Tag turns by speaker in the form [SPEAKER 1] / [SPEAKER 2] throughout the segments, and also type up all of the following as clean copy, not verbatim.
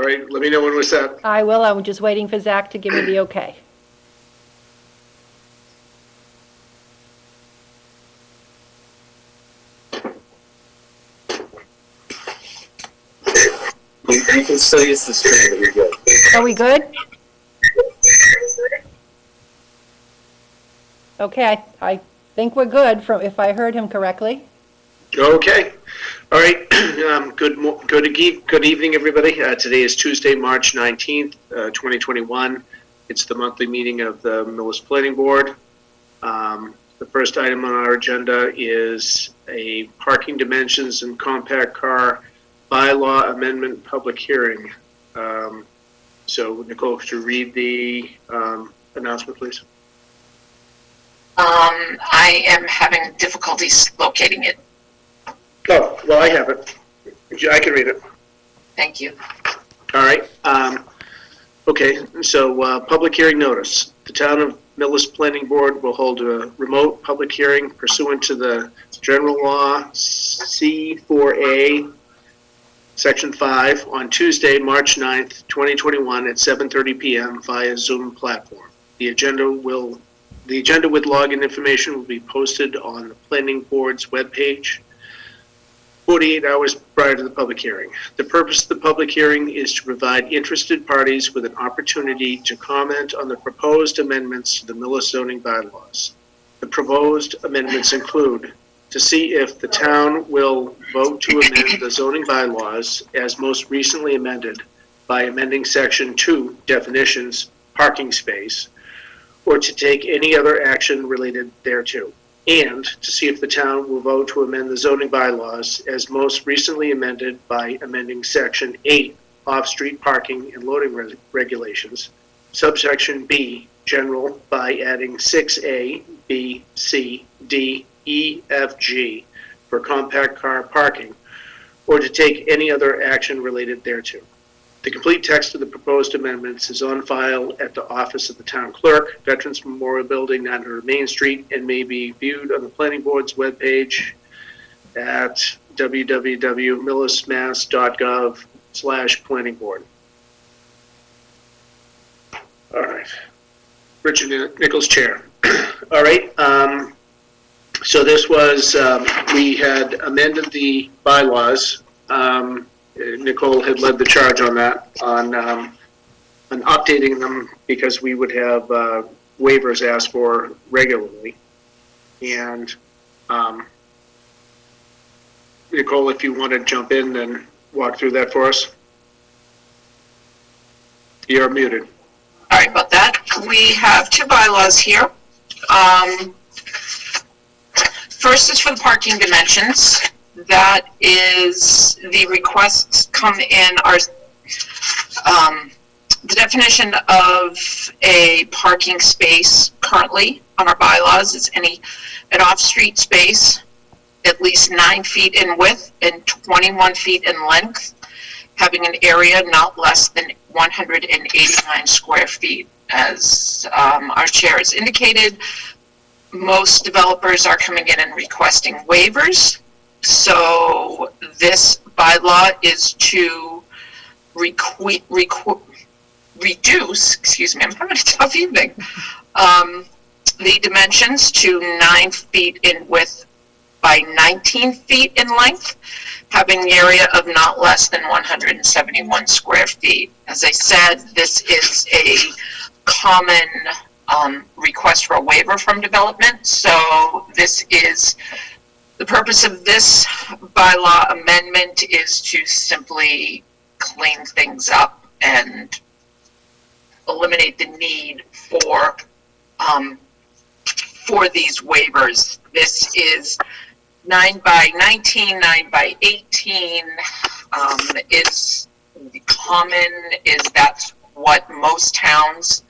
[SPEAKER 1] right, let me know when we're set.
[SPEAKER 2] I will. I'm just waiting for Zach to give me the okay.
[SPEAKER 3] You can still use the screen, but you're good.
[SPEAKER 2] Are we good? Okay, I think we're good from, if I heard him correctly.
[SPEAKER 1] Okay. All right. Good evening, everybody. Today is Tuesday, March 19th, 2021. It's the monthly meeting of the Millis Planning Board. The first item on our agenda is a parking dimensions and compact car bylaw amendment public hearing. So, Nicole, could you read the announcement, please?
[SPEAKER 4] I am having difficulties locating it.
[SPEAKER 1] Oh, well, I have it. I can read it.
[SPEAKER 4] Thank you.
[SPEAKER 1] All right. Okay, so public hearing notice. The Town of Millis Planning Board will hold a remote public hearing pursuant to the General Law C4A, Section 5, on Tuesday, March 9th, 2021 at 7:30 p.m. via Zoom platform. The agenda with login information will be posted on the Planning Board's webpage 48 hours prior to the public hearing. The purpose of the public hearing is to provide interested parties with an opportunity to comment on the proposed amendments to the Millis zoning bylaws. The proposed amendments include to see if the town will vote to amend the zoning bylaws as most recently amended by amending Section 2, definitions, parking space, or to take any other action related thereto, and to see if the town will vote to amend the zoning bylaws as most recently amended by amending Section 8, off-street parking and loading regulations, subsection B, general, by adding 6A, B, C, D, E, F, G for compact car parking, or to take any other action related thereto. The complete text of the proposed amendments is on file at the office of the town clerk, Veterans Memorial Building, 900 Main Street, and may be viewed on the Planning Board's webpage at www.millismass.gov/planningboard. All right. Richard Nichols, Chair. All right. So this was, we had amended the bylaws. Nicole had led the charge on that, on updating them because we would have waivers asked for regularly. And Nicole, if you want to jump in and walk through that for us. You're muted.
[SPEAKER 4] All right, about that. We have two bylaws here. First is for the parking dimensions. That is, the requests come in are, the definition of a parking space currently on our bylaws is an off-street space at least 9 feet in width and 21 feet in length, having an area not less than 189 square feet. As our chair has indicated, most developers are coming in and requesting waivers. So this bylaw is to reduce, excuse me, I'm having a tough evening, the dimensions to 9 feet in width by 19 feet in length, having the area of not less than 171 square feet. As I said, this is a common request for a waiver from development. So this is, the purpose of this bylaw amendment is to simply clean things up and eliminate the need for these waivers. This is 9 by 19, 9 by 18 is common, is that's what most towns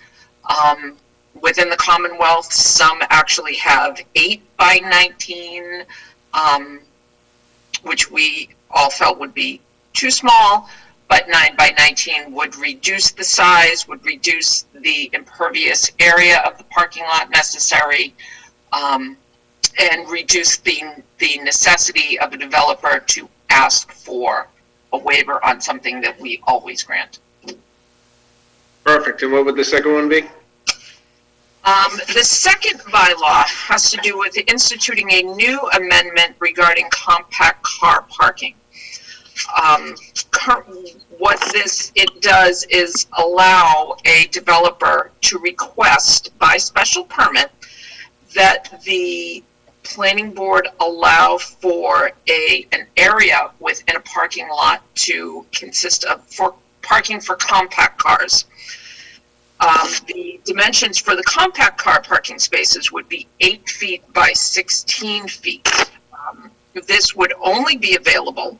[SPEAKER 4] within the Commonwealth, some actually have 8 by 19, which we all felt would be too small, but 9 by 19 would reduce the size, would reduce the impervious area of the parking lot necessary, and reduce the necessity of a developer to ask for a waiver on something that we always grant.
[SPEAKER 1] Perfect. And what would the second one be?
[SPEAKER 4] The second bylaw has to do with instituting a new amendment regarding compact car parking. What it does is allow a developer to request by special permit that the planning board allow for an area within a parking lot to consist of for parking for compact cars. The dimensions for the compact car parking spaces would be 8 feet by 16 feet. This would only be available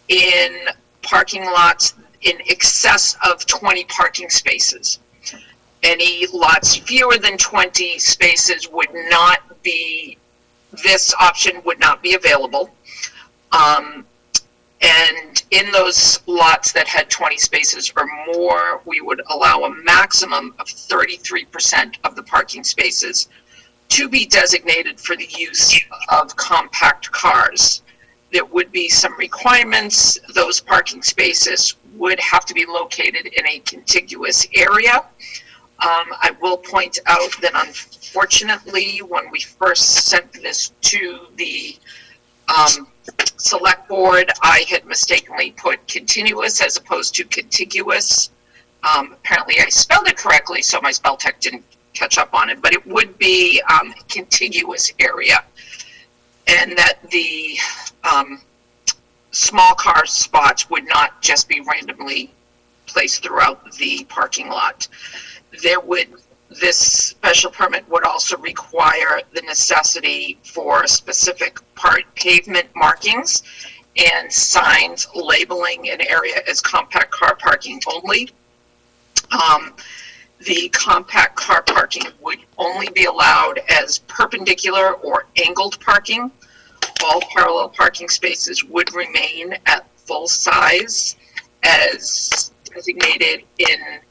[SPEAKER 4] in parking lots in excess of 20 parking spaces. Any lots fewer than 20 spaces would not be, this option would not be available. And in those lots that had 20 spaces or more, we would allow a maximum of 33% of the parking spaces to be designated for the use of compact cars. There would be some requirements. Those parking spaces would have to be located in a contiguous area. I will point out that unfortunately, when we first sent this to the select board, I had mistakenly put continuous as opposed to contiguous. Apparently I spelled it correctly, so my spell check didn't catch up on it, but it would be contiguous area. And that the small car spots would not just be randomly placed throughout the parking lot. This special permit would also require the necessity for specific pavement markings and signs labeling an area as compact car parking only. The compact car parking would only be allowed as perpendicular or angled parking. All parallel parking spaces would remain at full size as designated in,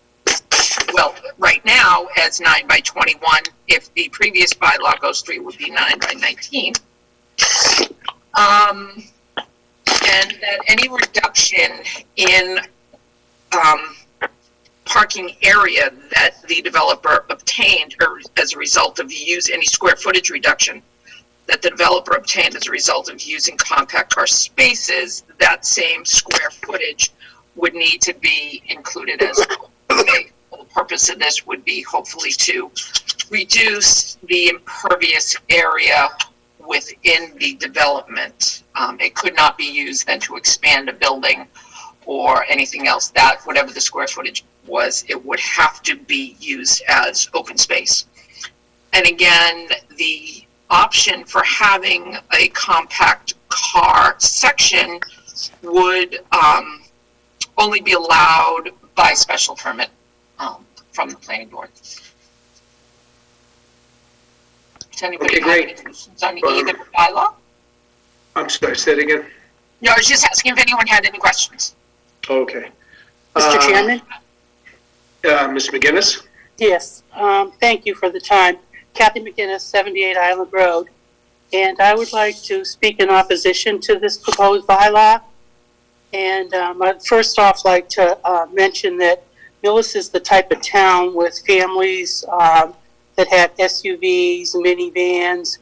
[SPEAKER 4] well, right now as 9 by 21. If the previous bylaw goes through, it would be 9 by 19. And that any reduction in parking area that the developer obtained or as a result of any square footage reduction that the developer obtained as a result of using compact car spaces, that same square footage would need to be included as the purpose of this would be hopefully to reduce the impervious area within the development. It could not be used then to expand a building or anything else. That whatever the square footage was, it would have to be used as open space. And again, the option for having a compact car section would only be allowed by special permit from the planning board. Does anybody have any questions on either bylaw?
[SPEAKER 1] I'm sorry, say it again.
[SPEAKER 4] No, I was just asking if anyone had any questions.
[SPEAKER 1] Okay.
[SPEAKER 5] Mr. Chairman?
[SPEAKER 1] Ms. McGinnis?
[SPEAKER 5] Yes, thank you for the time. Kathy McGinnis, 78 Island Road. And I would like to speak in opposition to this proposed bylaw. And I'd first off like to mention that Millis is the type of town with families that have SUVs, minivans.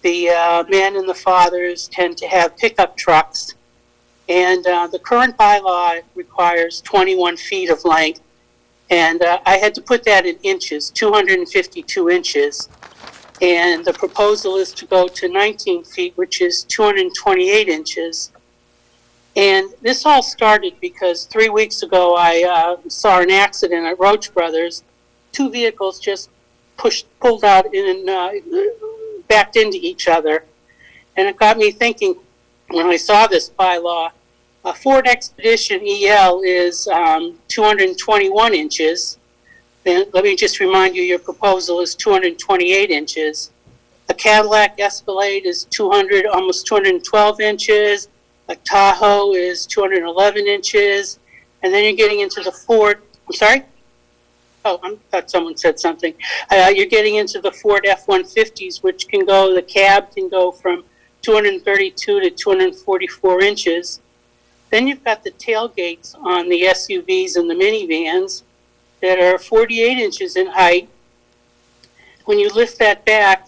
[SPEAKER 5] The men and the fathers tend to have pickup trucks. And the current bylaw requires 21 feet of length. And I had to put that in inches, 252 inches. And the proposal is to go to 19 feet, which is 228 inches. And this all started because 3 weeks ago I saw an accident at Roach Brothers. Two vehicles just pulled out and backed into each other. And it got me thinking when I saw this bylaw, a Ford Expedition EL is 221 inches. Then let me just remind you, your proposal is 228 inches. A Cadillac Escalade is almost 212 inches. A Tahoe is 211 inches. And then you're getting into the Ford, I'm sorry? Oh, I thought someone said something. You're getting into the Ford F-150s, which the cab can go from 232 to 244 inches. Then you've got the tailgates on the SUVs and the minivans. that are 48 inches in height. When you lift that back,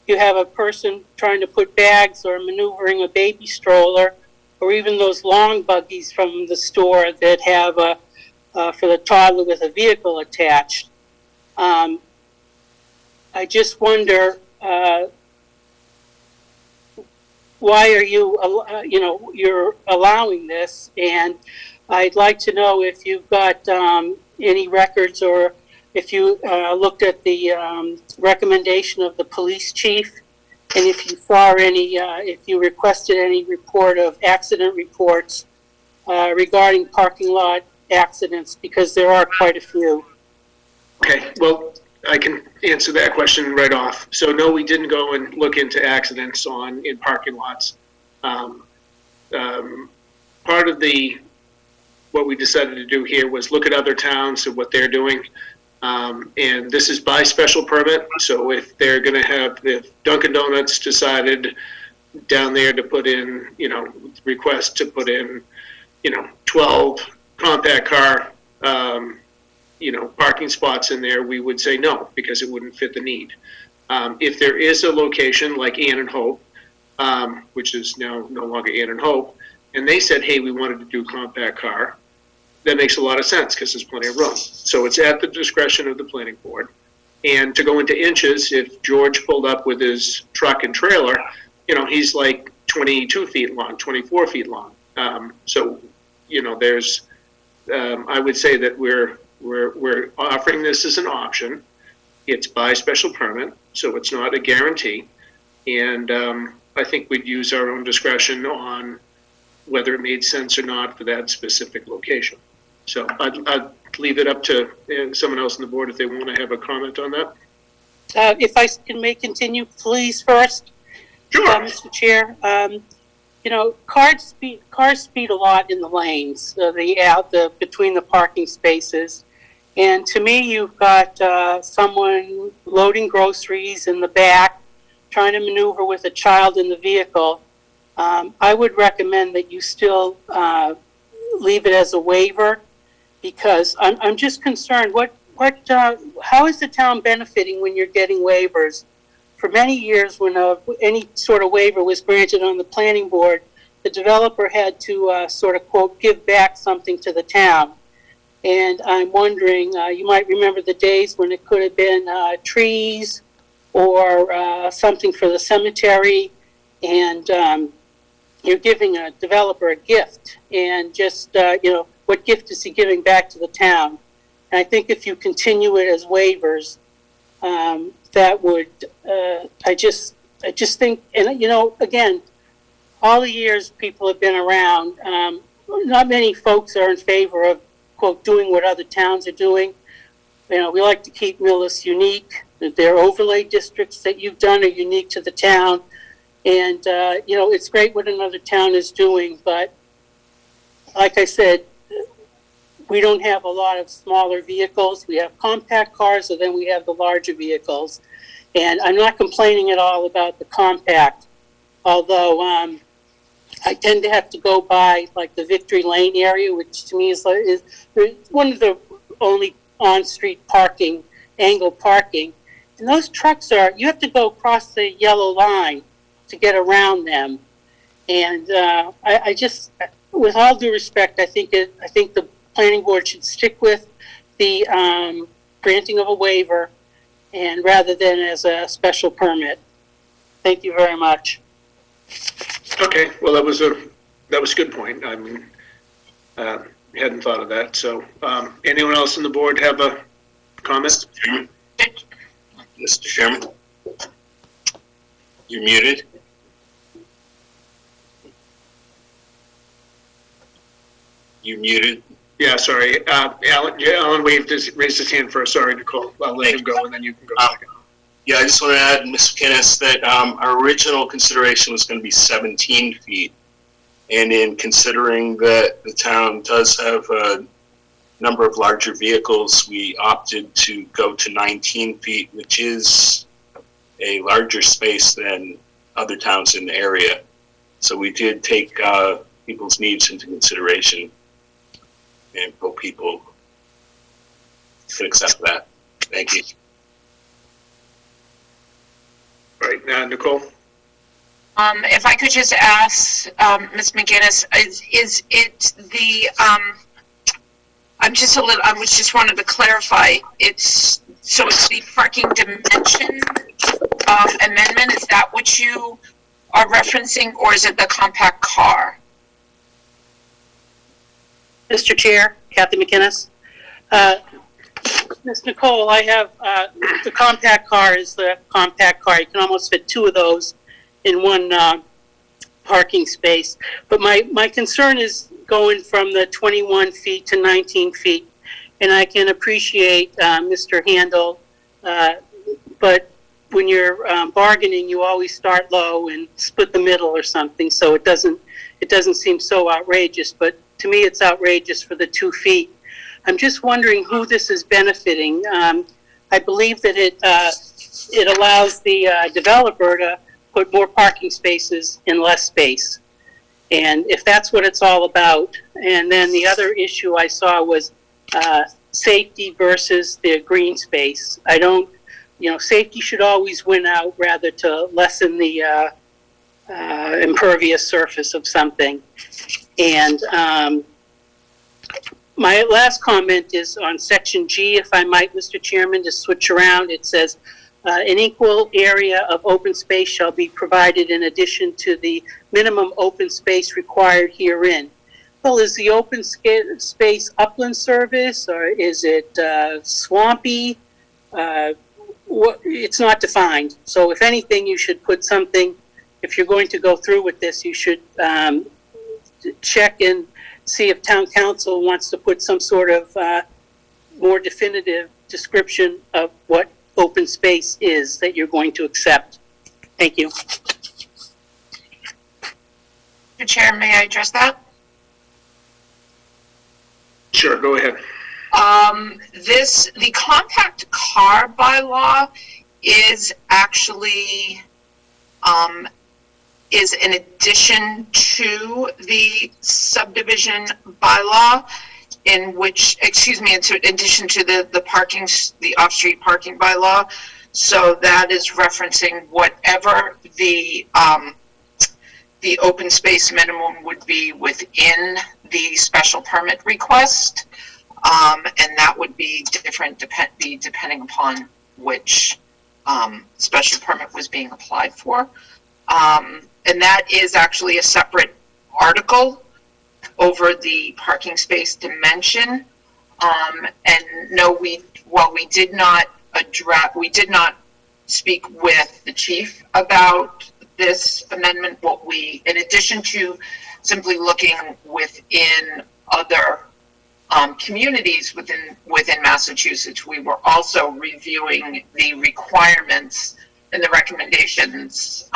[SPEAKER 5] you have a person trying to put bags or maneuvering a baby stroller, or even those long buggies from the store that have for the toddler with a vehicle attached. I just wonder, why are you, you're allowing this? And I'd like to know if you've got any records, or if you looked at the recommendation of the police chief, and if you saw any, if you requested any report of accident reports regarding parking lot accidents, because there are quite a few.
[SPEAKER 1] Okay, well, I can answer that question right off. So no, we didn't go and look into accidents in parking lots. Part of what we decided to do here was look at other towns and what they're doing. And this is by special permit. So if they're going to if Dunkin' Donuts decided down there to put in, request to put in, 12 compact car, parking spots in there, we would say no, because it wouldn't fit the need. If there is a location like Ann and Hope, which is now no longer Ann and Hope, and they said, hey, we wanted to do compact car, that makes a lot of sense because there's plenty of room. So it's at the discretion of the planning board. And to go into inches, if George pulled up with his truck and trailer, he's like 22 feet long, 24 feet long. So, there's, I would say that we're offering this as an option. It's by special permit, so it's not a guarantee. And I think we'd use our own discretion on whether it made sense or not for that specific location. So I'd leave it up to someone else on the board if they want to have a comment on that.
[SPEAKER 5] If I may continue, please, first.
[SPEAKER 1] Sure.
[SPEAKER 5] Mr. Chair, cars speed a lot in the lanes, between the parking spaces. And to me, you've got someone loading groceries in the back, trying to maneuver with a child in the vehicle. I would recommend that you still leave it as a waiver, because I'm just concerned. How is the town benefiting when you're getting waivers? For many years, when any sort of waiver was granted on the planning board, the developer had to sort of, quote, give back something to the town. And I'm wondering, you might remember the days when it could have been trees or something for the cemetery, and you're giving a developer a gift, and just, what gift is he giving back to the town? And I think if you continue it as waivers, that would, I just think, and again, all the years people have been around, not many folks are in favor of, quote, doing what other towns are doing. We like to keep Millis unique. Their overlay districts that you've done are unique to the town. And, it's great what another town is doing, but like I said, we don't have a lot of smaller vehicles. We have compact cars, and then we have the larger vehicles. And I'm not complaining at all about the compact, although I tend to have to go by like the Victory Lane area, which to me is one of the only on-street parking, angle parking. And those trucks you have to go across the yellow line to get around them. And I just, with all due respect, I think the planning board should stick with the granting of a waiver, and rather than as a special permit. Thank you very much.
[SPEAKER 1] Okay, well, that was a good point. I mean, hadn't thought of that. So, anyone else on the board have a comment?
[SPEAKER 3] Mr. Chairman, you're muted. You muted.
[SPEAKER 1] Yeah, sorry. Alan raised his hand first. Sorry, Nicole. I'll let him go, and then you can go second.
[SPEAKER 3] Yeah, I just want to add, Ms. McInnes, that our original consideration was going to be 17 feet. And in considering that the town does have a number of larger vehicles, we opted to go to 19 feet, which is a larger space than other towns in the area. So we did take people's needs into consideration and put people could accept that. Thank you.
[SPEAKER 1] All right, Nicole?
[SPEAKER 4] If I could just ask, Ms. McGinnis, is it the, I was just wanted to clarify, it's the parking dimension, amendment, is that what you are referencing, or is it the compact car?
[SPEAKER 5] Mr. Chair, Kathy McInnes. Ms. Nicole, I have, the compact car is the compact car. You can almost fit two of those in one parking space. But my concern is going from the 21 feet to 19 feet. And I can appreciate Mr. Handel, but when you're bargaining, you always start low and split the middle or something. So it doesn't seem so outrageous. But to me, it's outrageous for the 2 feet. I'm just wondering who this is benefiting. I believe that it allows the developer to put more parking spaces in less space. And if that's what it's all about, and then the other issue I saw was safety versus the green space. I don't, safety should always win out rather to lessen the impervious surface of something. And my last comment is on section G, if I might, Mr. Chairman, to switch around. It says, an equal area of open space shall be provided in addition to the minimum open space required herein. Well, is the open space upland service, or is it swampy? It's not defined. So if anything, you should put something, if you're going to go through with this, you should check and see if town council wants to put some sort of more definitive description of what open space is that you're going to accept. Thank you.
[SPEAKER 4] Mr. Chair, may I address that?
[SPEAKER 1] Sure, go ahead.
[SPEAKER 4] The compact car bylaw is actually, is in addition to the subdivision bylaw, in addition to the off-street parking bylaw. So that is referencing whatever the open space minimum would be within the special permit request. And that would be different depending upon which special permit was being applied for. And that is actually a separate article over the parking space dimension. And no, we did not speak with the chief about this amendment. In addition to simply looking within other communities within Massachusetts, we were also reviewing the requirements and the recommendations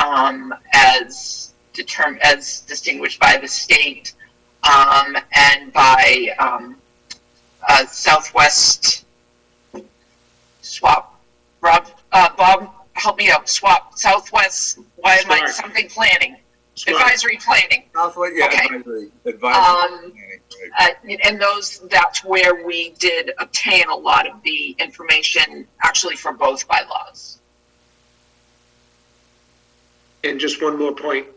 [SPEAKER 4] as distinguished by the state and by Southwest SWAP. Bob, help me out. SWAP, Southwest. Why am I something planning? SWAP. Advisory planning.
[SPEAKER 6] Southwest, yeah,
[SPEAKER 4] okay.
[SPEAKER 6] Advisory.
[SPEAKER 4] And that's where we did obtain a lot of the information, actually, for both bylaws.
[SPEAKER 1] And just one more point,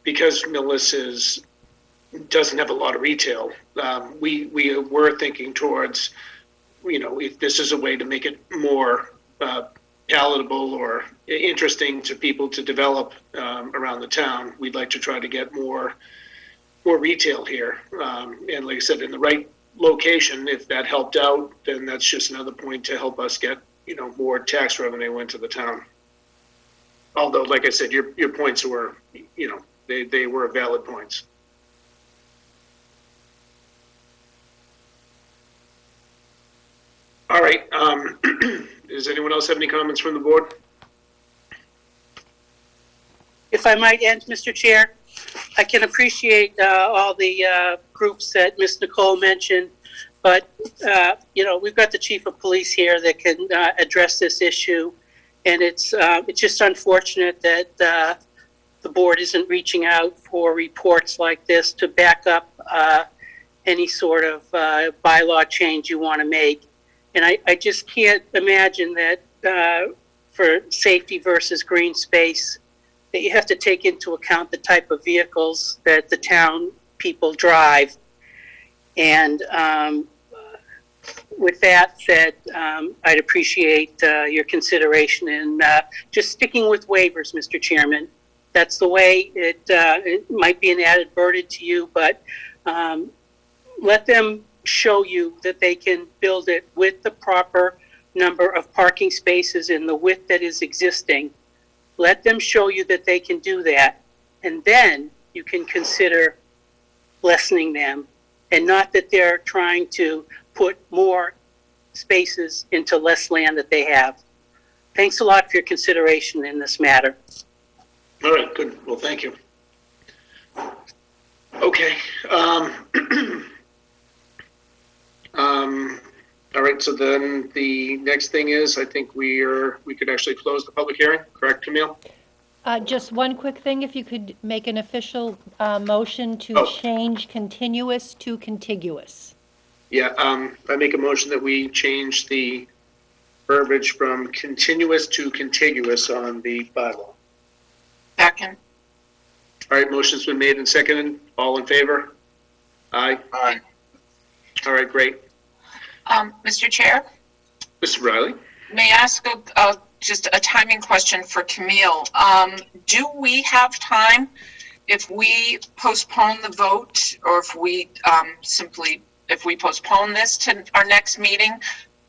[SPEAKER 1] because Millis doesn't have a lot of retail, we were thinking towards, if this is a way to make it more palatable or interesting to people to develop around the town, we'd like to try to get more retail here. And like I said, in the right location, if that helped out, then that's just another point to help us get more tax revenue into the town. Although, like I said, your points were, they were valid points. All right. Does anyone else have any comments from the board?
[SPEAKER 5] If I might end, Mr. Chair, I can appreciate all the groups that Ms. Nicole mentioned, but, we've got the chief of police here that can address this issue. And it's just unfortunate that the board isn't reaching out for reports like this to back up any sort of bylaw change you want to make. And I just can't imagine that for safety versus green space, that you have to take into account the type of vehicles that the town people drive. And with that said, I'd appreciate your consideration in just sticking with waivers, Mr. Chairman. That's the way it might be an added burden to you, but let them show you that they can build it with the proper number of parking spaces in the width that is existing. Let them show you that they can do that, and then you can consider lessening them, and not that they're trying to put more spaces into less land that they have. Thanks a lot for your consideration in this matter.
[SPEAKER 1] All right, good. Well, thank you. Okay. All right, so then the next thing is, I think we could actually close the public hearing, correct, Camille?
[SPEAKER 2] Just one quick thing, if you could make an official motion to change continuous to contiguous.
[SPEAKER 1] Yeah, I make a motion that we change the verbiage from continuous to contiguous on the bylaw.
[SPEAKER 4] Second.
[SPEAKER 1] All right, motion's been made and seconded. All in favor? Aye.
[SPEAKER 3] Aye.
[SPEAKER 1] All right, great.
[SPEAKER 4] Mr. Chair,
[SPEAKER 1] Mr. Riley?
[SPEAKER 4] may I ask just a timing question for Camille? Do we have time if we postpone the vote, or if we if we postpone this to our next meeting,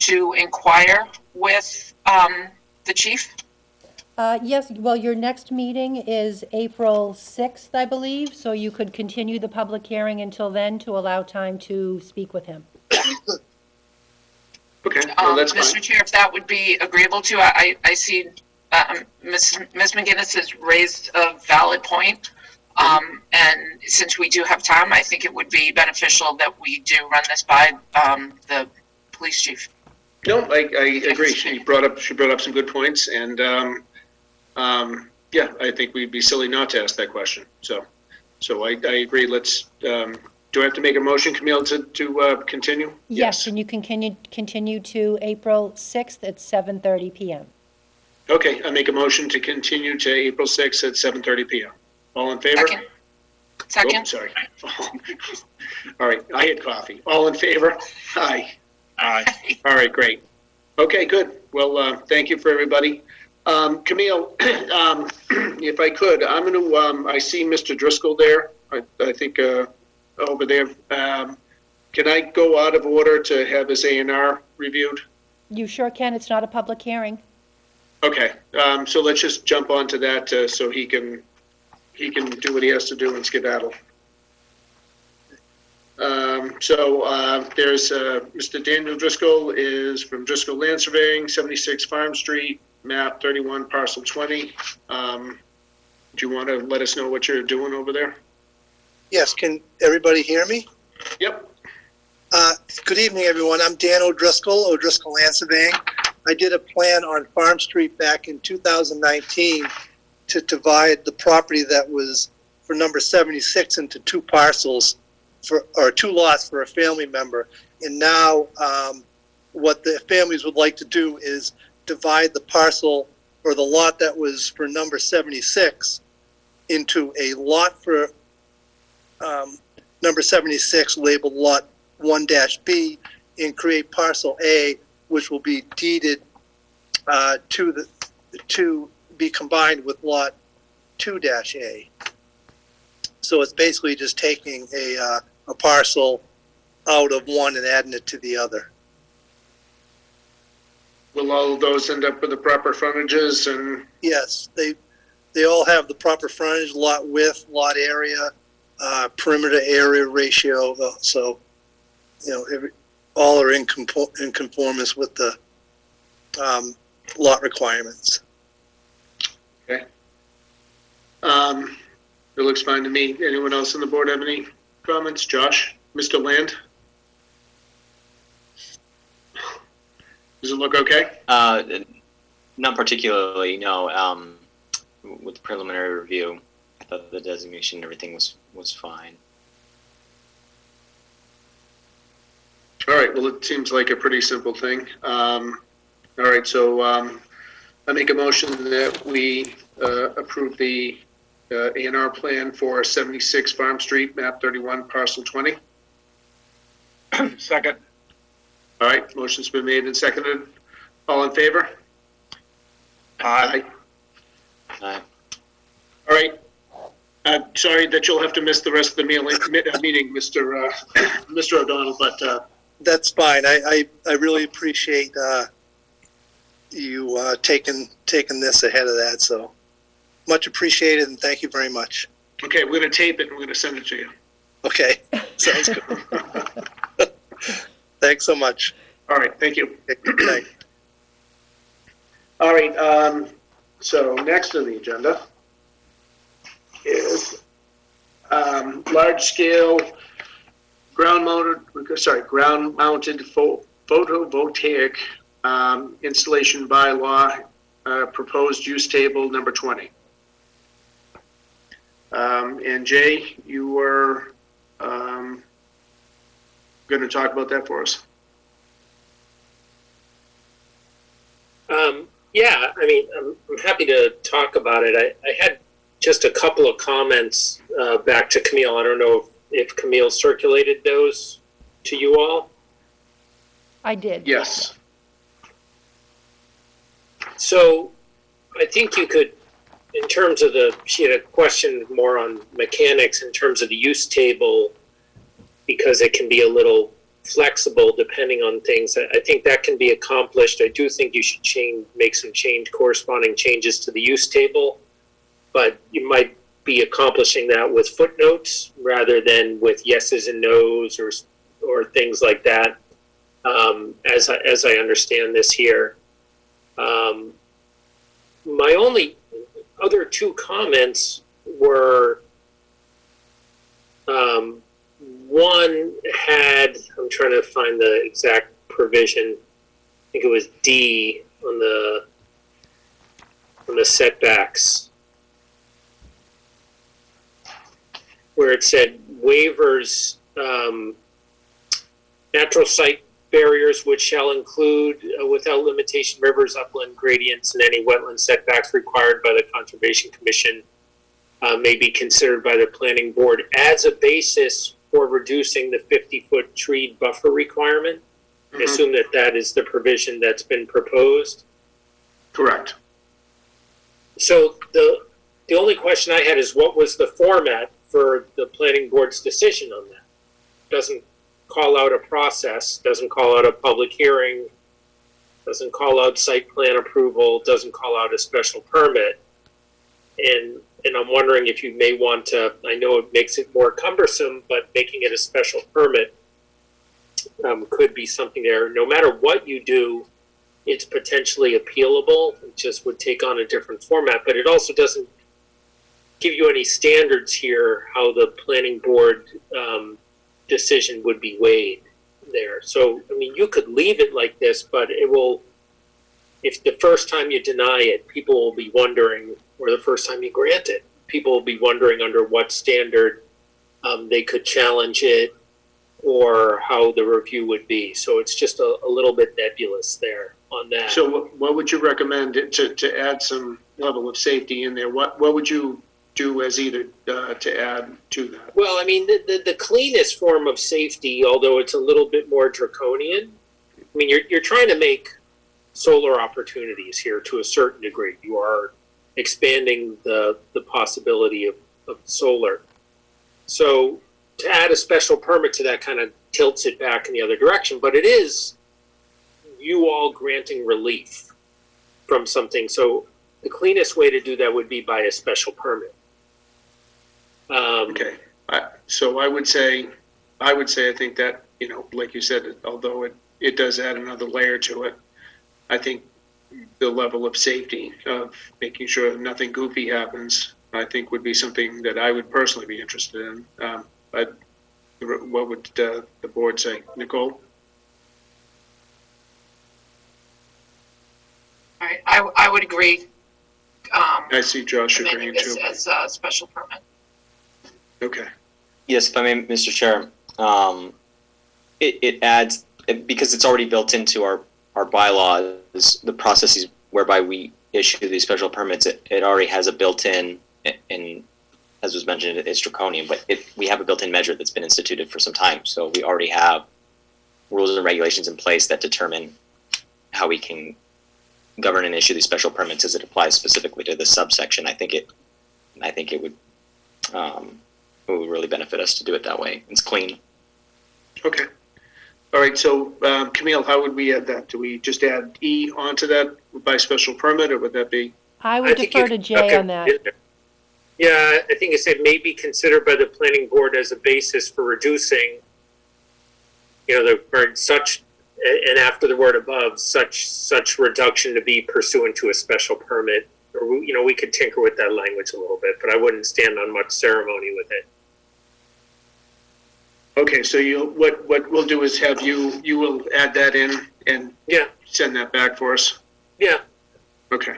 [SPEAKER 4] to inquire with the chief?
[SPEAKER 2] Yes, well, your next meeting is April 6th, I believe, so you could continue the public hearing until then to allow time to speak with him.
[SPEAKER 1] Okay, well, that's fine.
[SPEAKER 4] Mr. Chair, if that would be agreeable to, I see Ms. McGinnis has raised a valid point. And since we do have time, I think it would be beneficial that we do run this by the police chief.
[SPEAKER 1] No, I agree. She brought up some good points, and yeah, I think we'd be silly not to ask that question. So I agree. Let's. Do I have to make a motion, Camille, to continue?
[SPEAKER 2] Yes, and you can continue to April 6th at 7:30 p.m.
[SPEAKER 1] Okay, I make a motion to continue to April 6th at 7:30 p.m. All in favor?
[SPEAKER 4] Second.
[SPEAKER 1] Oh, sorry. All right, I had coffee. All in favor? Aye.
[SPEAKER 3] Aye.
[SPEAKER 1] All right, great. Okay, good. Well, thank you for everybody. Camille, if I could, I'm going to, I see Mr. Driscoll there, I think over there. Can I go out of order to have his A&R reviewed?
[SPEAKER 2] You sure can. It's not a public hearing.
[SPEAKER 1] Okay, so let's just jump onto that so he can do what he has to do and skedaddle. There's Mr. Daniel Driscoll is from Driscoll Land Surveying, 76 Farm Street, map 31, parcel 20. Do you want to let us know what you're doing over there?
[SPEAKER 6] Yes, can everybody hear me?
[SPEAKER 1] Yep.
[SPEAKER 6] Good evening, everyone. I'm Dan O'Driscoll, O'Driscoll Land Surveying. I did a plan on Farm Street back in 2019 to divide the property that was for number 76 into two parcels or two lots for a family member. And now what the families would like to do is divide the parcel or the lot that was for number 76 into a lot for number 76 labeled lot 1-B and create parcel A, which will be deeded to be combined with lot 2-A. So it's basically just taking a parcel out of one and adding it to the other.
[SPEAKER 1] Will all of those end up with the proper frontages and?
[SPEAKER 6] Yes, they all have the proper frontage, lot width, lot area, perimeter area ratio. So, all are in conformance with the lot requirements.
[SPEAKER 1] Okay. It looks fine to me. Anyone else on the board have any comments? Josh? Mr. Land? Does it look okay?
[SPEAKER 7] Not particularly, no. With the preliminary review, I thought the designation and everything was fine.
[SPEAKER 1] All right, well, it seems like a pretty simple thing. All right, so I make a motion that we approve the A&R plan for 76 Farm Street, map 31, parcel 20.
[SPEAKER 8] Second.
[SPEAKER 1] All right, motion's been made and seconded. All in favor?
[SPEAKER 8] Aye.
[SPEAKER 7] Aye.
[SPEAKER 1] All right. Sorry that you'll have to miss the rest of the meeting, Mr. O'Donnell, but
[SPEAKER 6] That's fine. I really appreciate you taking this ahead of that. So much appreciated, and thank you very much.
[SPEAKER 1] okay, we're going to tape it and we're going to send it to you.
[SPEAKER 6] Okay, sounds good. Thanks so much.
[SPEAKER 1] All right, thank you.
[SPEAKER 6] Okay, good night.
[SPEAKER 1] All right, so next on the agenda is large-scale ground-mounted photovoltaic installation bylaw, proposed use table number 20. And Jay, you were going to talk about that for us.
[SPEAKER 9] Yeah, I mean, I'm happy to talk about it. I had just a couple of comments back to Camille. I don't know if Camille circulated those to you all.
[SPEAKER 2] I did.
[SPEAKER 1] Yes.
[SPEAKER 9] So I think you could, in terms of she had a question more on mechanics in terms of the use table, because it can be a little flexible depending on things. I think that can be accomplished. I do think you should make some corresponding changes to the use table, but you might be accomplishing that with footnotes rather than with yeses and nos or things like that. As I understand this here, my only other two comments were, one I'm trying to find the exact provision. I think it was D on the setbacks, where it said waivers, natural site barriers which shall include, without limitation, rivers, upland gradients, and any wetland setbacks required by the Conservation Commission may be considered by the Planning Board as a basis for reducing the 50-foot tree buffer requirement. I assume that is the provision that's been proposed.
[SPEAKER 1] Correct.
[SPEAKER 9] So the only question I had is, what was the format for the Planning Board's decision on that? Doesn't call out a process, doesn't call out a public hearing, doesn't call out site plan approval, doesn't call out a special permit. And I'm wondering if you may want to, I know it makes it more cumbersome, but making it a special permit could be something there. No matter what you do, it's potentially appealable. It just would take on a different format, but it also doesn't give you any standards here how the Planning Board decision would be weighed there. So, I mean, you could leave it like this, but it will, if the first time you deny it, people will be wondering, or the first time you grant it, people will be wondering under what standard they could challenge it or how the review would be. So it's just a little bit nebulous there on that.
[SPEAKER 1] So what would you recommend to add some level of safety in there? What would you do as either to add to that?
[SPEAKER 9] Well, I mean, the cleanest form of safety, although it's a little bit more draconian, I mean, you're trying to make solar opportunities here to a certain degree. You are expanding the possibility of solar. So to add a special permit to that kind of tilts it back in the other direction, but it is you all granting relief from something. So the cleanest way to do that would be by a special permit.
[SPEAKER 1] Okay. So I would say I think that, you know, like you said, although it does add another layer to it, I think the level of safety of making sure nothing goofy happens, I think would be something that I would personally be interested in. But what would the board say? Nicole?
[SPEAKER 4] I would agree.
[SPEAKER 1] I see Josh agreeing
[SPEAKER 4] Amending this
[SPEAKER 1] too.
[SPEAKER 4] as a special permit.
[SPEAKER 1] Okay.
[SPEAKER 7] Yes, if I may, Mr. Chair, it adds because it's already built into our bylaws, the processes whereby we issue these special permits, it already has a built-in, and as was mentioned, it's draconian, but we have a built-in measure that's been instituted for some time. So we already have rules and regulations in place that determine how we can govern and issue these special permits as it applies specifically to this subsection. I think it would really benefit us to do it that way. It's clean.
[SPEAKER 1] Okay. All right, so Camille, how would we add that? Do we just add E onto that by special permit, or would that be?
[SPEAKER 2] I would
[SPEAKER 9] think
[SPEAKER 2] defer
[SPEAKER 9] you
[SPEAKER 2] to
[SPEAKER 9] can tuck
[SPEAKER 2] Jay
[SPEAKER 9] it
[SPEAKER 2] on that.
[SPEAKER 9] in there. Yeah, I think it said may be considered by the planning board as a basis for reducing, the or such, and after the word above, such reduction to be pursuant to a special permit. Or, we could tinker with that language a little bit, but I wouldn't stand on much ceremony with it.
[SPEAKER 1] Okay, so what we'll do is have you will add that in and send that back for us.
[SPEAKER 9] Yeah.
[SPEAKER 1] Okay.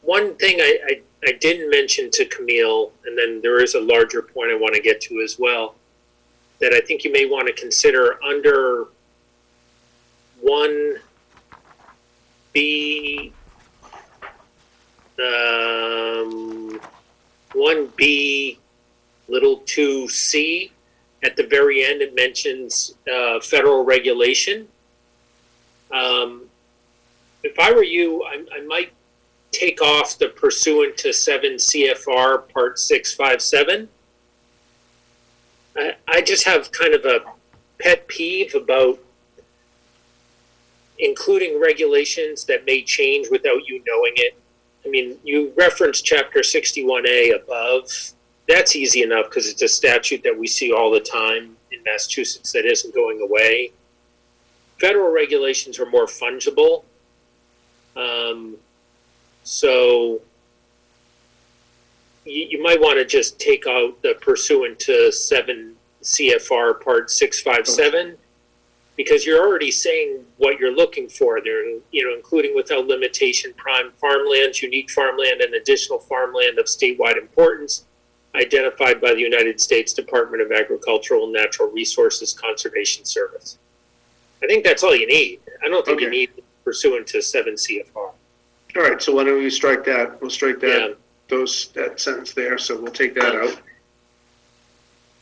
[SPEAKER 9] One thing I didn't mention to Camille, and then there is a larger point I want to get to as well, that I think you may want to consider under 1B, 1B little 2C. At the very end, it mentions federal regulation. If I were you, I might take off the pursuant to 7 CFR Part 657. I just have kind of a pet peeve about including regulations that may change without you knowing it. I mean, you referenced Chapter 61A above. That's easy enough because it's a statute that we see all the time in Massachusetts that isn't going away. Federal regulations are more fungible. So you might want to just take out the pursuant to 7 CFR Part 657 because you're already saying what you're looking for there, including without limitation prime farmlands, unique farmland, and additional farmland of statewide importance identified by the United States Department of Agricultural and Natural Resources Conservation Service. I think that's all you need. I don't think you need pursuant to 7 CFR.
[SPEAKER 1] All right, so why don't we strike that? We'll strike that that sentence there, so we'll take that out.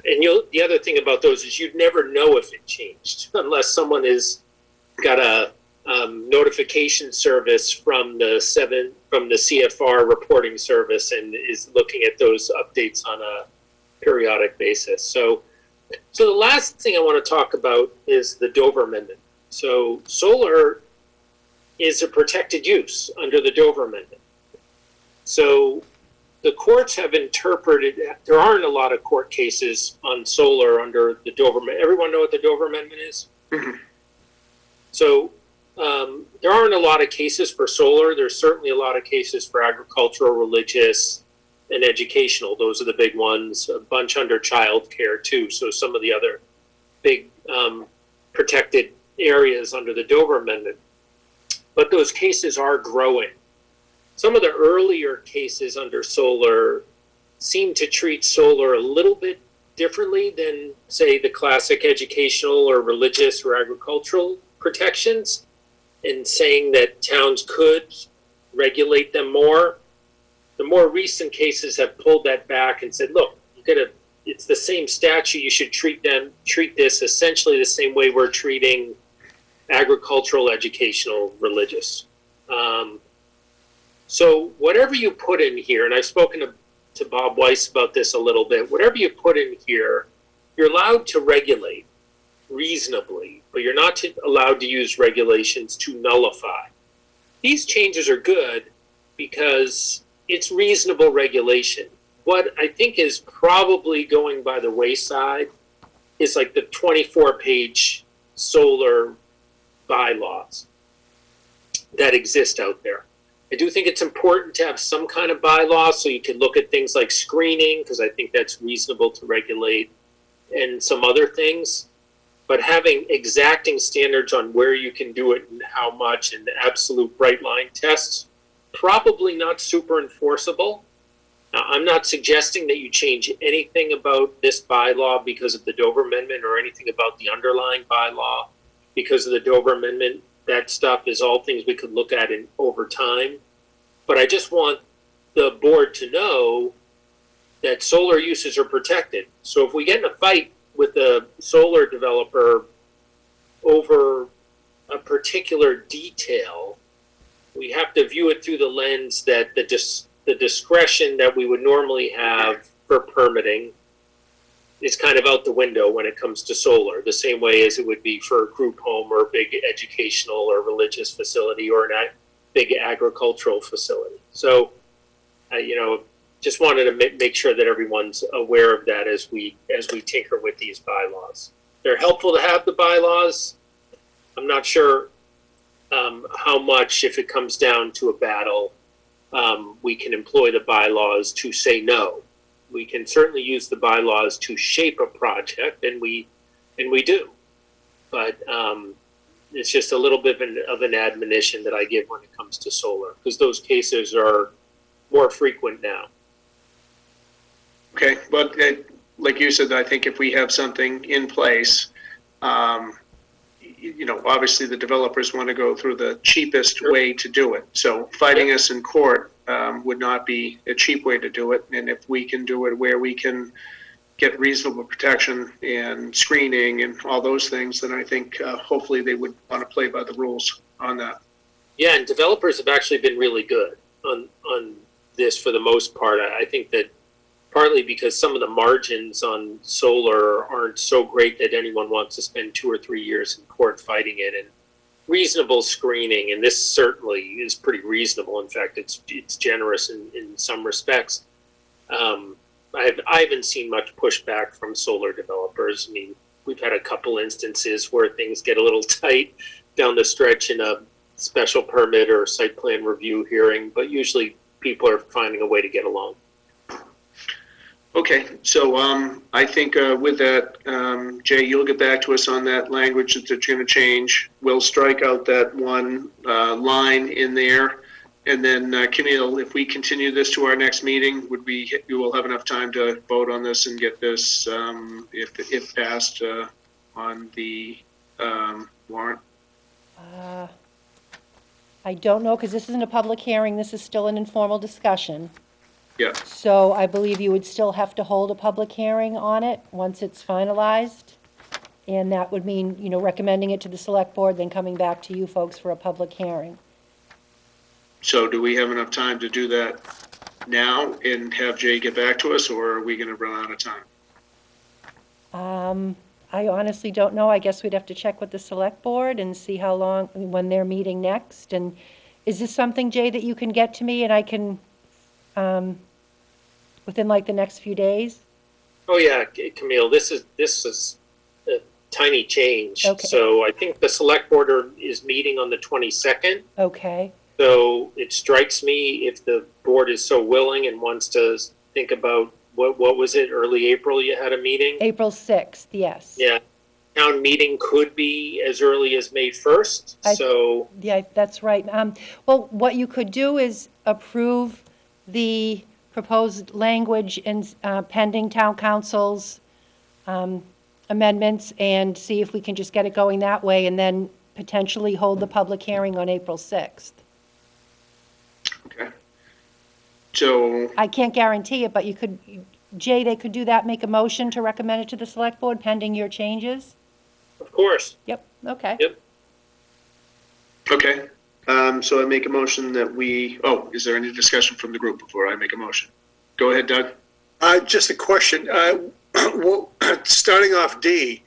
[SPEAKER 9] And the other thing about those is you'd never know if it changed unless someone has got a notification service from the CFR reporting service and is looking at those updates on a periodic basis. So the last thing I want to talk about is the Dover Amendment. So solar is a protected use under the Dover Amendment. So the courts have interpreted, there aren't a lot of court cases on solar under the Dover Amendment. Everyone know what the Dover Amendment is? Mm-hmm. So there aren't a lot of cases for solar. There's certainly a lot of cases for agricultural, religious, and educational. Those are the big ones. A bunch under child care too. So some of the other big protected areas under the Dover Amendment. But those cases are growing. Some of the earlier cases under solar seem to treat solar a little bit differently than, say, the classic educational or religious or agricultural protections, in saying that towns could regulate them more. The more recent cases have pulled that back and said, look, it's the same statute. You should treat this essentially the same way we're treating agricultural, educational, religious. So whatever you put in here, and I've spoken to Bob Weiss about this a little bit, whatever you put in here, you're allowed to regulate reasonably, but you're not allowed to use regulations to nullify. These changes are good because it's reasonable regulation. What I think is probably going by the wayside is like the 24-page solar bylaws that exist out there. I do think it's important to have some kind of bylaw so you can look at things like screening, because I think that's reasonable to regulate, and some other things. But having exacting standards on where you can do it and how much and the absolute bright line tests, probably not super enforceable. Now, I'm not suggesting that you change anything about this bylaw because of the Dover Amendment or anything about the underlying bylaw, because of the Dover Amendment. That stuff is all things we could look at in over time. But I just want the board to know that solar uses are protected. So if we get in a fight with a solar developer over a particular detail, we have to view it through the lens that the discretion that we would normally have for permitting is kind of out the window when it comes to solar, the same way as it would be for a group home or a big educational or religious facility or a big agricultural facility. So, just wanted to make sure that everyone's aware of that as we tinker with these bylaws. They're helpful to have the bylaws. I'm not sure how much, if it comes down to a battle, we can employ the bylaws to say no. We can certainly use the bylaws to shape a project, and we do. But it's just a little bit of an admonition that I give when it comes to solar, because those cases are more frequent now.
[SPEAKER 1] Okay, but like you said, I think if we have something in place, obviously the developers want to go through the cheapest way to do it. So fighting us in court would not be a cheap way to do it. And if we can do it where we can get reasonable protection and screening and all those things, then I think hopefully they would want to play by the rules on that.
[SPEAKER 9] Yeah, and developers have actually been really good on this for the most part. I think that partly because some of the margins on solar aren't so great that anyone wants to spend 2 or 3 years in court fighting it, and reasonable screening, and this certainly is pretty reasonable. In fact, it's generous in some respects. I haven't seen much pushback from solar developers. I mean, we've had a couple instances where things get a little tight down the stretch in a special permit or site plan review hearing, but usually people are finding a way to get along.
[SPEAKER 1] Okay, so I think with that, Jay, you'll get back to us on that language that you're going to change. We'll strike out that one line in there. And then, Camille, if we continue this to our next meeting, you will have enough time to vote on this and get this, if passed, on the warrant?
[SPEAKER 2] I don't know, because this isn't a public hearing, this is still an informal discussion.
[SPEAKER 1] Yeah.
[SPEAKER 2] So I believe you would still have to hold a public hearing on it once it's finalized. And that would mean, recommending it to the select board, then coming back to you folks for a public hearing.
[SPEAKER 1] So do we have enough time to do that now and have Jay get back to us, or are we going to run out of time?
[SPEAKER 2] I honestly don't know. I guess we'd have to check with the select board and see how long, when they're meeting next. And is this something, Jay, that you can get to me and I can, within like the next few days?
[SPEAKER 9] Oh yeah, Camille, this is a tiny change.
[SPEAKER 2] Okay.
[SPEAKER 9] So I think the select board is meeting on the 22nd.
[SPEAKER 2] Okay.
[SPEAKER 9] So it strikes me, if the board is so willing and wants to think about, what was it, early April you had a meeting?
[SPEAKER 2] April 6th, yes.
[SPEAKER 9] Yeah. Town meeting could be as early as May 1st,
[SPEAKER 2] Yeah, that's right. Well, what you could do is approve the proposed language and pending town council's amendments and see if we can just get it going that way, and then potentially hold the public hearing on April 6th.
[SPEAKER 1] Okay. So,
[SPEAKER 2] I can't guarantee it, but you could, Jay, they could do that, make a motion to recommend it to the select board pending your changes?
[SPEAKER 9] of course.
[SPEAKER 2] Yep, okay.
[SPEAKER 9] Yep.
[SPEAKER 1] okay. So I make a motion that is there any discussion from the group before I make a motion? Go ahead, Doug.
[SPEAKER 8] Just a question. Well, starting off D,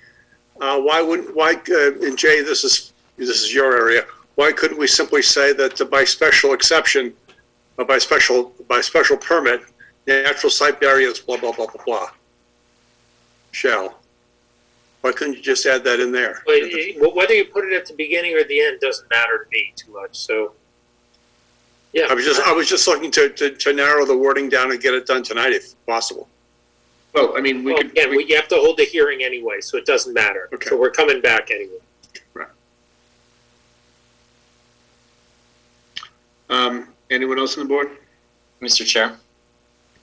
[SPEAKER 8] and Jay, this is your area. Why couldn't we simply say that by special exception, or by special permit, natural site barriers, blah blah blah blah blah. Shall. Why couldn't you just add that in there?
[SPEAKER 9] But whether you put it at the beginning or the end doesn't matter to me too much. So, yeah.
[SPEAKER 8] I was just looking to narrow the wording down and get it done tonight, if possible.
[SPEAKER 1] Well, I mean,
[SPEAKER 9] you have to hold the hearing anyway, so it doesn't matter.
[SPEAKER 8] Okay.
[SPEAKER 9] So we're coming back anyway.
[SPEAKER 1] Right. Anyone else on the board?
[SPEAKER 7] Mr. Chair,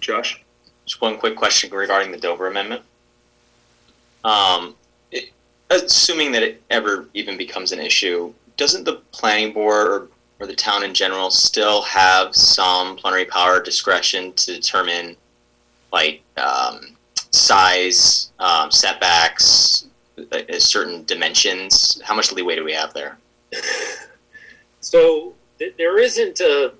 [SPEAKER 1] Josh?
[SPEAKER 7] just one quick question regarding the Dover Amendment. assuming that it ever even becomes an issue, doesn't the planning board or the town in general still have some plenary power discretion to determine like size, setbacks, certain dimensions? How much leeway do we have there?
[SPEAKER 9] So there isn't a,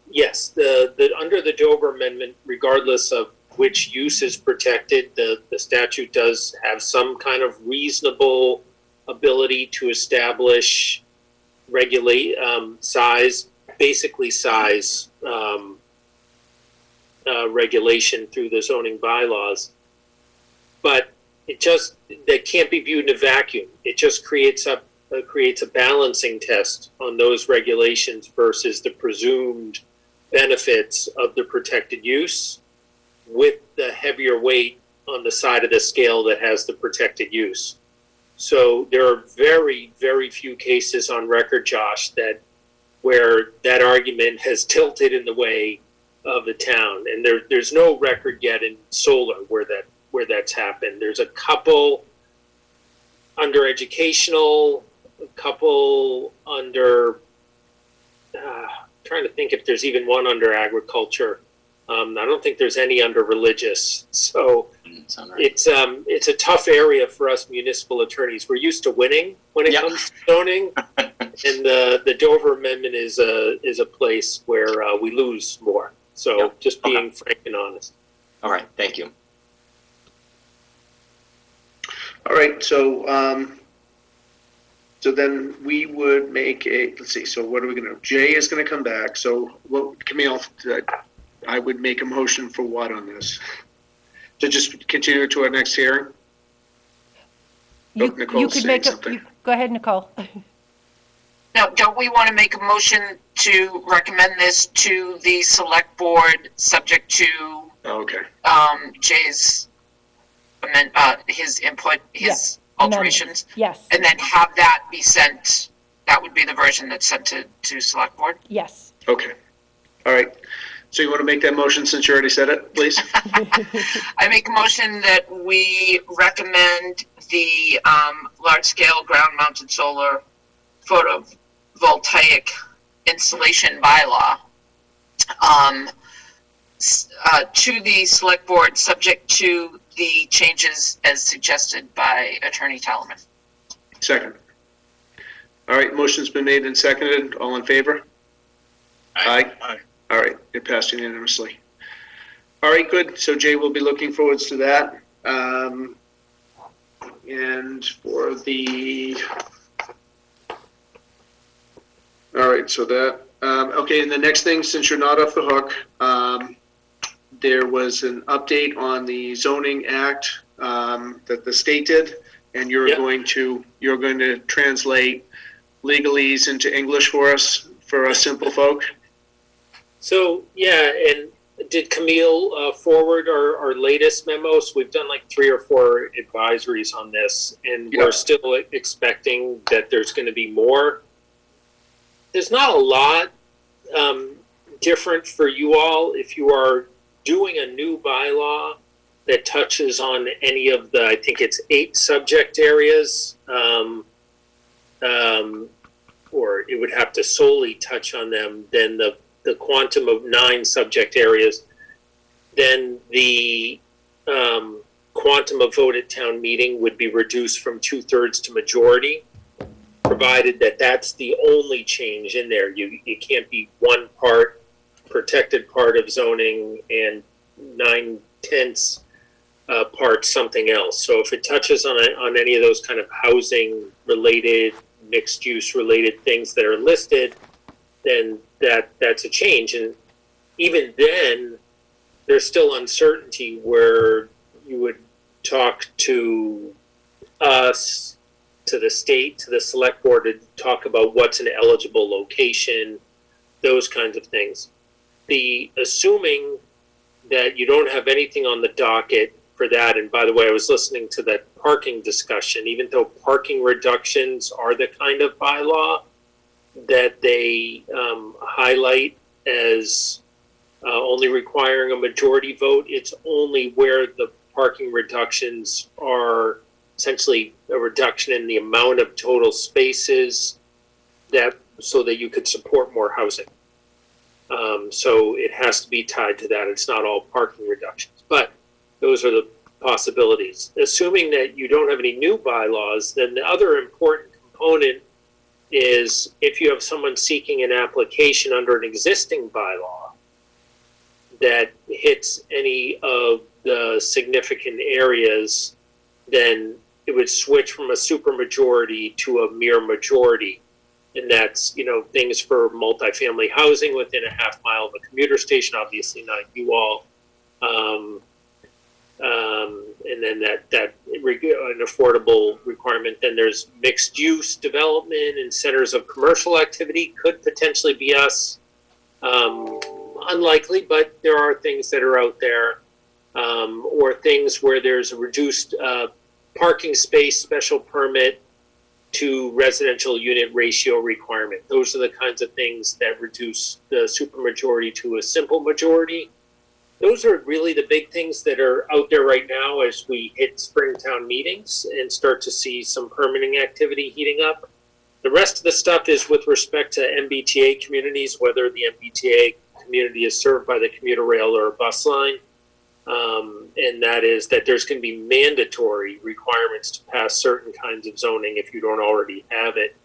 [SPEAKER 9] yes, under the Dover Amendment, regardless of which use is protected, the statute does have some kind of reasonable ability to establish, regulate size, basically size regulation through the zoning bylaws. But that can't be viewed in a vacuum. It just creates a balancing test on those regulations versus the presumed benefits of the protected use, with the heavier weight on the side of the scale that has the protected use. So there are very, very few cases on record, Josh, where that argument has tilted in the way of the town. And there's no record yet in solar where that's happened. There's a couple under educational, a couple under, trying to think if there's even one under agriculture. I don't think there's any under religious. So it's a tough area for us municipal attorneys. We're used to winning when it comes to zoning, and the Dover Amendment is a place where we lose more. So just being frank and honest.
[SPEAKER 7] All right, thank you.
[SPEAKER 1] All right, so then we would make let's see, so what are we gonna do? Jay is gonna come back, so Camille, I would make a motion for what on this? To just continue to our next hearing?
[SPEAKER 2] You
[SPEAKER 1] Nicole's
[SPEAKER 2] could
[SPEAKER 1] saying
[SPEAKER 2] make
[SPEAKER 1] something.
[SPEAKER 2] go ahead, Nicole.
[SPEAKER 4] Now, don't we want to make a motion to recommend this to the select board, subject to
[SPEAKER 1] Okay.
[SPEAKER 4] Jay's his input, his alterations,
[SPEAKER 2] Yes,
[SPEAKER 4] and then have that be sent? That would be the version that's sent to select board.
[SPEAKER 2] yes.
[SPEAKER 1] Okay. All right. So you want to make that motion since you already said it, please?
[SPEAKER 4] I make a motion that we recommend the large-scale ground-mounted solar photovoltaic installation bylaw to the select board, subject to the changes as suggested by Attorney Tallerman.
[SPEAKER 1] Second. All right, motion's been made and seconded. All in favor? Aye. All right, it passed unanimously. All right, good. So Jay will be looking forwards to that. And for the, all right, so that, okay, and the next thing, since you're not off the hook, there was an update on the zoning act that the state did, and you're going to translate legalese into English for us simple folk.
[SPEAKER 9] So, yeah, and did Camille forward our latest memos? We've done like 3 or 4 advisories on this, and we're still expecting that there's going to be more. There's not a lot different for you all if you are doing a new bylaw that touches on any of the, I think it's 8 subject areas, or it would have to solely touch on them, then the quantum of 9 subject areas, then the quantum of vote at town meeting would be reduced from 2/3 to majority, provided that that's the only change in there. You can't be one part, protected part of zoning, and 9/10 part something else. So if it touches on any of those kind of housing related, mixed use related things that are listed, then that's a change. And even then, there's still uncertainty where you would talk to us, to the state, to the select board to talk about what's an eligible location, those kinds of things. Assuming that you don't have anything on the docket for that, and by the way, I was listening to that parking discussion, even though parking reductions are the kind of bylaw that they highlight as only requiring a majority vote, it's only where the parking reductions are essentially a reduction in the amount of total spaces so that you could support more housing. So it has to be tied to that. It's not all parking reductions, but those are the possibilities. Assuming that you don't have any new bylaws, then the other important component is if you have someone seeking an application under an existing bylaw that hits any of the significant areas, then it would switch from a supermajority to a mere majority. And that's, things for multifamily housing within a half mile of a commuter station, obviously not you all. And then an affordable requirement. Then there's mixed use development and centers of commercial activity could potentially be us. Unlikely, but there are things that are out there. Or things where there's a reduced parking space special permit to residential unit ratio requirement. Those are the kinds of things that reduce the supermajority to a simple majority. Those are really the big things that are out there right now as we hit Springtown meetings and start to see some permitting activity heating up. The rest of the stuff is with respect to MBTA communities, whether the MBTA community is served by the commuter rail or a bus line. And that is that there's going to be mandatory requirements to pass certain kinds of zoning if you don't already have it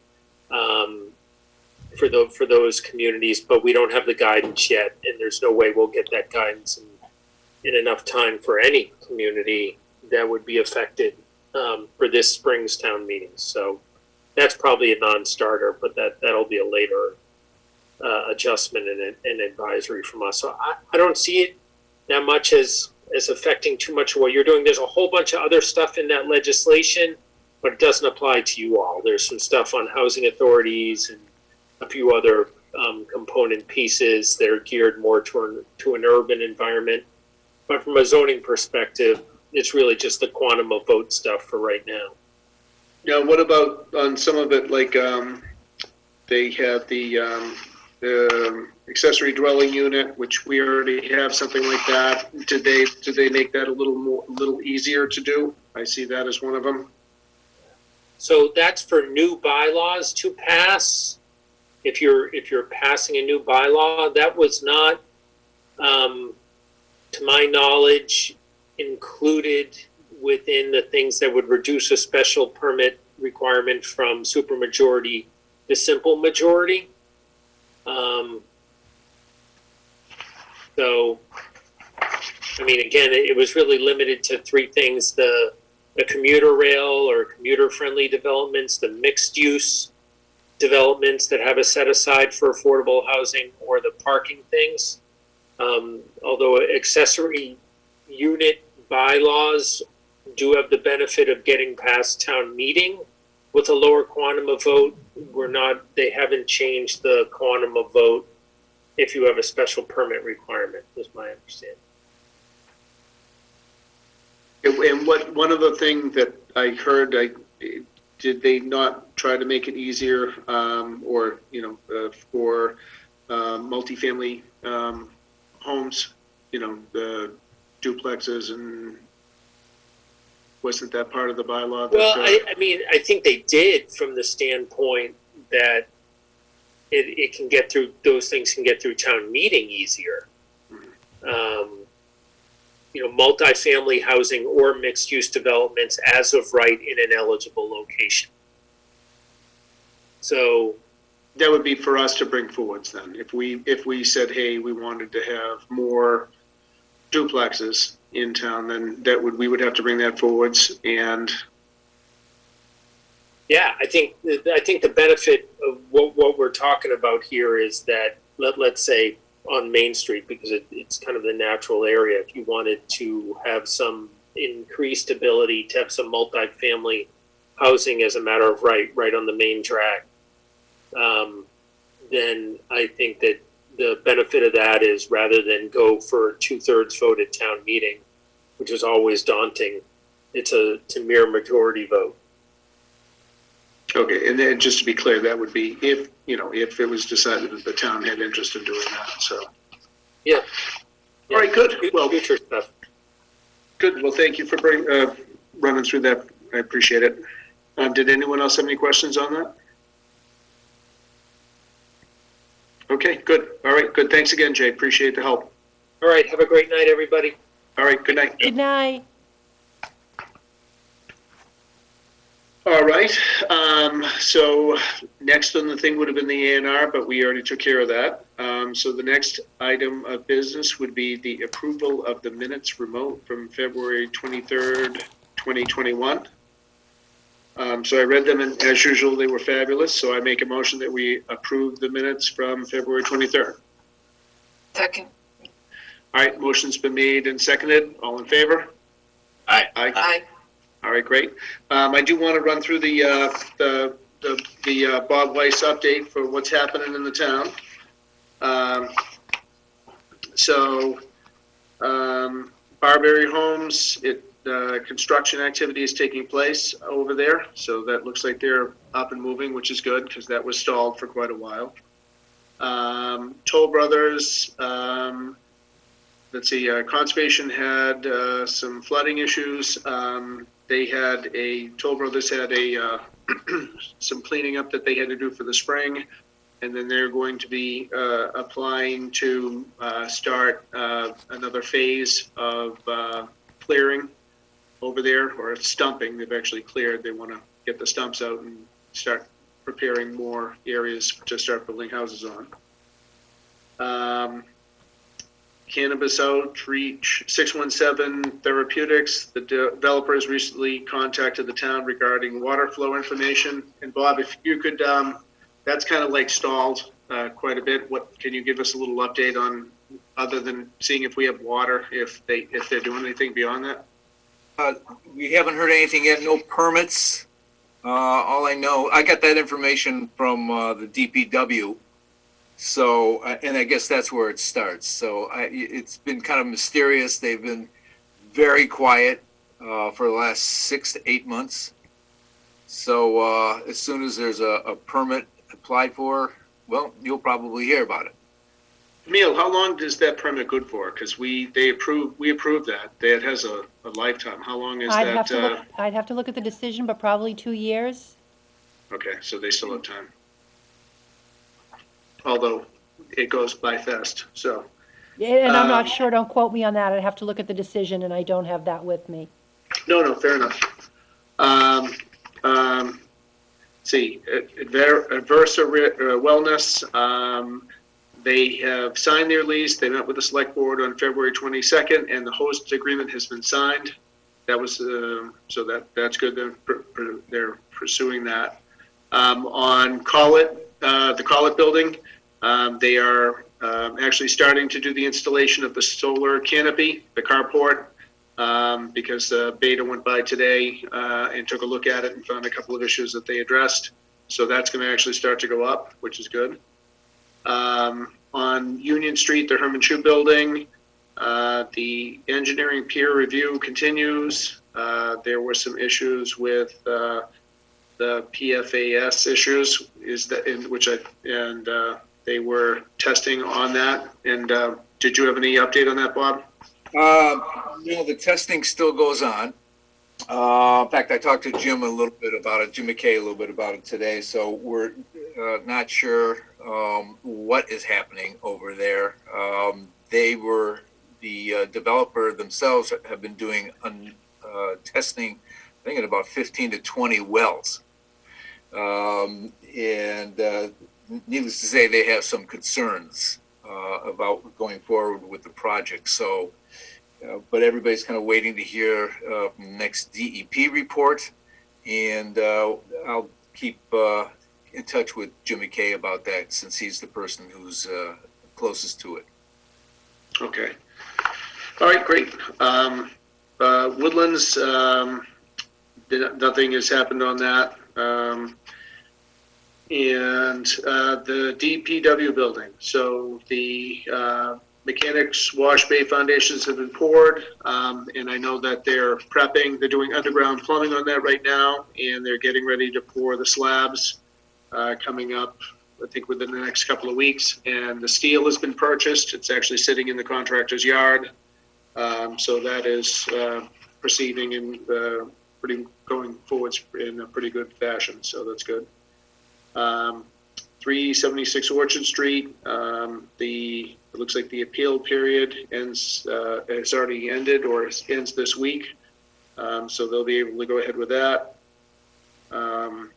[SPEAKER 9] for those communities. But we don't have the guidance yet, and there's no way we'll get that guidance in enough time for any community that would be affected for this spring's town meeting. So that's probably a non-starter, but that'll be a later adjustment and advisory from us. So I don't see it that much as affecting too much of what you're doing. There's a whole bunch of other stuff in that legislation, but it doesn't apply to you all. There's some stuff on housing authorities and a few other component pieces that are geared more to an urban environment. But from a zoning perspective, it's really just the quantum of vote stuff for right now.
[SPEAKER 1] Yeah, what about on some of it, like they have the accessory dwelling unit, which we already have something like that. Did they make that a little easier to do? I see that as one of them.
[SPEAKER 9] So that's for new bylaws to pass. If you're passing a new bylaw, that was not, to my knowledge, included within the things that would reduce a special permit requirement from supermajority to simple majority. So, I mean, again, it was really limited to three things: the commuter rail or commuter-friendly developments, the mixed-use developments that have a set aside for affordable housing, or the parking things. Although accessory unit bylaws do have the benefit of getting past town meeting with a lower quantum of vote, they haven't changed the quantum of vote if you have a special permit requirement, is my understanding.
[SPEAKER 1] And one other thing that I heard, did they not try to make it easier, for multifamily homes, the duplexes, and wasn't that part of the bylaw?
[SPEAKER 9] Well, I think they did, from the standpoint that it can get through, those things can get through town meeting easier. Multifamily housing or mixed use developments as of right in an eligible location. So
[SPEAKER 1] that would be for us to bring forwards then. If we said, hey, we wanted to have more duplexes in town, then we would have to bring that forwards. And
[SPEAKER 9] yeah, I think the benefit of what we're talking about here is that let's say on Main Street, because it's kind of the natural area, if you wanted to have some increased ability to have some multifamily housing as a matter of right on the main drag, then I think that the benefit of that is, rather than go for a 2/3 vote at town meeting, which is always daunting, it's a mere majority vote.
[SPEAKER 1] okay, and then just to be clear, that would be if it was decided that the town had interest in doing that. So
[SPEAKER 9] yeah.
[SPEAKER 1] All right, good. Well,
[SPEAKER 9] future stuff.
[SPEAKER 1] Good. Well, thank you for running through that I appreciate it. Did anyone else have any questions on that? Okay, good. All right, good. Thanks again, Jay. Appreciate the help.
[SPEAKER 9] All right, have a great night, everybody.
[SPEAKER 1] All right, good night.
[SPEAKER 2] Good night.
[SPEAKER 1] All right, so next on the thing would have been the A&R, but we already took care of that. So the next item of business would be the approval of the minutes remote from February 23rd, 2021. So I read them, and as usual, they were fabulous. So I make a motion that we approve the minutes from February 23rd.
[SPEAKER 4] Second.
[SPEAKER 1] All right, motion's been made and seconded. All in favor?
[SPEAKER 3] Aye.
[SPEAKER 1] Aye.
[SPEAKER 4] Aye.
[SPEAKER 1] All right, great. I do want to run through the Bob Weiss update for what's happening in the town. Barberry Homes, construction activity is taking place over there. So that looks like they're up and moving, which is good because that was stalled for quite a while. Toll Brothers, let's see, Conservation had some flooding issues. Toll Brothers had some cleaning up that they had to do for the spring, and then they're going to be applying to start another phase of clearing over there, or stumping. They've actually cleared. They want to get the stumps out and start preparing more areas to start building houses on. Cannabis Outreach 617 Therapeutics. The developers recently contacted the town regarding water flow information. And Bob, if you could, that's kind of like stalled quite a bit. What can you give us a little update on, other than seeing if we have water, if they're doing anything beyond that?
[SPEAKER 10] We haven't heard anything yet. No permits. All I know, I got that information from the DPW. So, and I guess that's where it starts. So it's been kind of mysterious. They've been very quiet for the last 6 to 8 months. So as soon as there's a permit applied for, well, you'll probably hear about it.
[SPEAKER 1] Emil, how long is that permit good for? Because we approved that. That has a lifetime. How long is
[SPEAKER 2] I'd
[SPEAKER 1] that?
[SPEAKER 2] have to look at the decision, but probably 2 years.
[SPEAKER 1] Okay, so they still have time. Although it goes by fast, so.
[SPEAKER 2] And I'm not sure, don't quote me on that. I'd have to look at the decision, and I don't have that with me.
[SPEAKER 1] No, fair enough. See, Adversa Wellness, they have signed their lease. They met with the select board on February 22nd, and the host agreement has been signed. That was, so that's good. They're pursuing that. On the Collett building, they are actually starting to do the installation of the solar canopy, the carport, because Beta went by today and took a look at it and found a couple of issues that they addressed. So that's going to actually start to go up, which is good. On Union Street, the Herman Shoe building, the engineering peer review continues. There were some issues with the PFAS issues, they were testing on that. And did you have any update on that, Bob?
[SPEAKER 10] No, the testing still goes on. In fact, I talked to Jim McKay a little bit about it today. So we're not sure what is happening over there. The developer themselves have been doing testing, I think, at about 15 to 20 wells. And needless to say, they have some concerns about going forward with the project. So, but everybody's kind of waiting to hear from the next DEP report. And I'll keep in touch with Jim McKay about that, since he's the person who's closest to it.
[SPEAKER 1] Okay. All right, great. Woodlands, nothing has happened on that. And the DPW building. So the mechanics wash bay foundations have been poured, and I know that they're prepping. They're doing underground plumbing on that right now, and they're getting ready to pour the slabs coming up, I think, within the next couple of weeks. And the steel has been purchased. It's actually sitting in the contractor's yard. So that is proceeding in going forwards in a pretty good fashion, so that's good. 376 Orchard Street, it looks like the appeal period has already ended or ends this week. So they'll be able to go ahead with that. And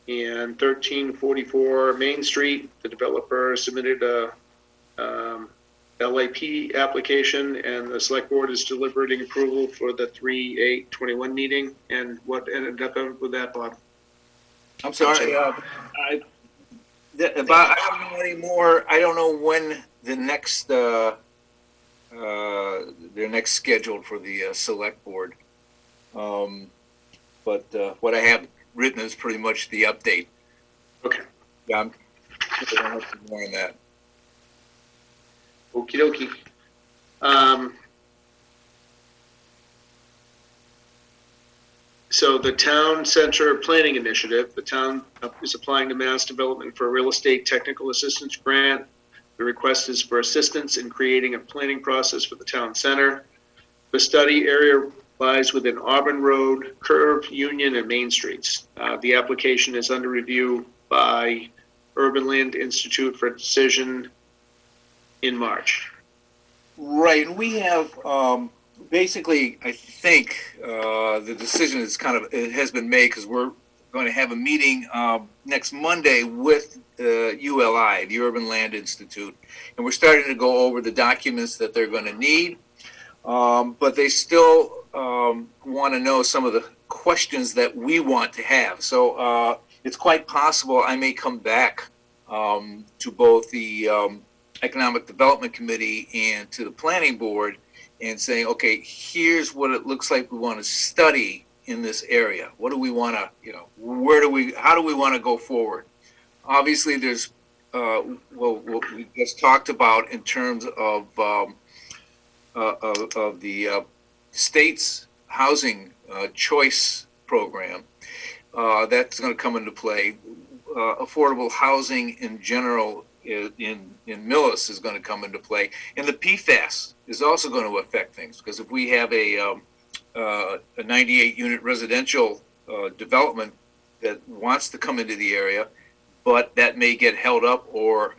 [SPEAKER 1] 1344 Main Street, the developer submitted a LAP application, and the select board is deliberating approval for the 3/8/21 meeting. And what ended up with that, Bob?
[SPEAKER 10] I'm sorry, I don't know anymore. I don't know when the next, they're next scheduled for the select board. But what I have written is pretty much the update.
[SPEAKER 1] Okay.
[SPEAKER 10] Yeah, I'm don't have to more on that.
[SPEAKER 1] Okie dokie. So the Town Center Planning Initiative, the town is applying to Mass Development for a real estate technical assistance grant. The request is for assistance in creating a planning process for the town center. The study area lies within Auburn Road, Curve, Union, and Main Streets. The application is under review by Urban Land Institute for decision in March.
[SPEAKER 10] Right, and we have, basically, I think, the decision is it has been made because we're going to have a meeting, next Monday with, ULI, the Urban Land Institute. And we're starting to go over the documents that they're going to need. But they still, want to know some of the questions that we want to have. So, it's quite possible I may come back, to both the, Economic Development Committee and to the Planning Board and saying, okay, here's what it looks like we want to study in this area. What do we want to, how do we want to go forward? Obviously, there's, what we just talked about in terms of the state's housing choice program. That's going to come into play. Affordable housing in general in Millis is going to come into play, and the PFAS is also going to affect things because if we have a 98 unit residential development that wants to come into the area, but that may get held up or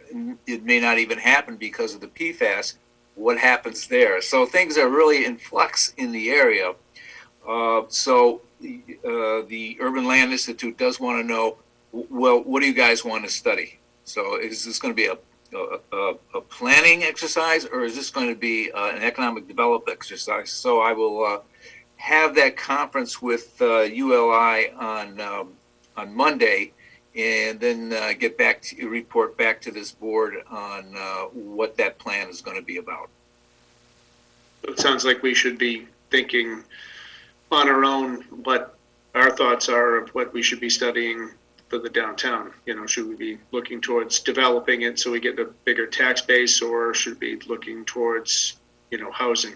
[SPEAKER 10] it may not even happen because of the PFAS, what happens there? So things are really in flux in the area. So the Urban Land Institute does want to know, well, what do you guys want to study? So is this going to be a planning exercise, or is this going to be an economic development exercise? So I will have that conference with ULI on Monday, and then report back to this board on what that plan is going to be about.
[SPEAKER 1] It sounds like we should be thinking on our own what our thoughts are of what we should be studying for the downtown. Should we be looking towards developing it so we get a bigger tax base, or should we be looking towards, housing?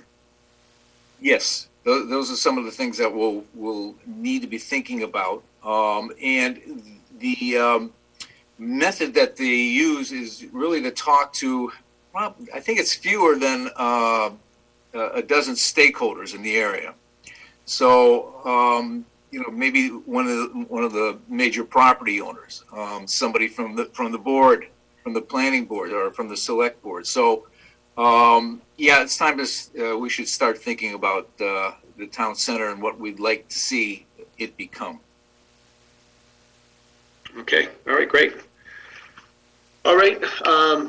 [SPEAKER 10] Yes, those are some of the things that we'll need to be thinking about. And the method that they use is really to talk to, well, I think it's fewer than a dozen stakeholders in the area. So, maybe one of the major property owners, somebody from the board, from the planning board, or from the select board. So, it's time to we should start thinking about the town center and what we'd like to see it become.
[SPEAKER 1] Okay, all right, great. All right,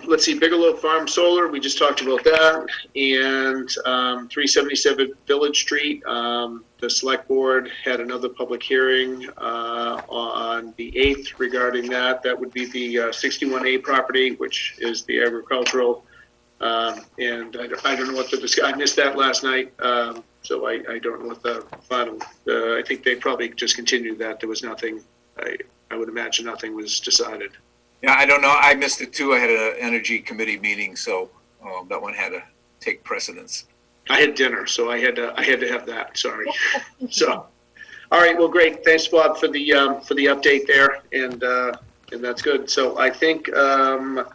[SPEAKER 1] let's see, Bigelow Farm Solar, we just talked about that, and 377 Village Street, the select board had another public hearing on the 8th regarding that. That would be the 61A property, which is the agricultural, and I don't know what I missed that last night, so I don't know what the final, I think they probably just continued that. There was nothing, I would imagine nothing was decided.
[SPEAKER 10] Yeah, I don't know. I missed it too. I had an energy committee meeting, so that one had to take precedence.
[SPEAKER 1] I had dinner, so I had to have that. Sorry. So, all right. Well, great. Thanks, Bob, for the update there, and that's good. So I think the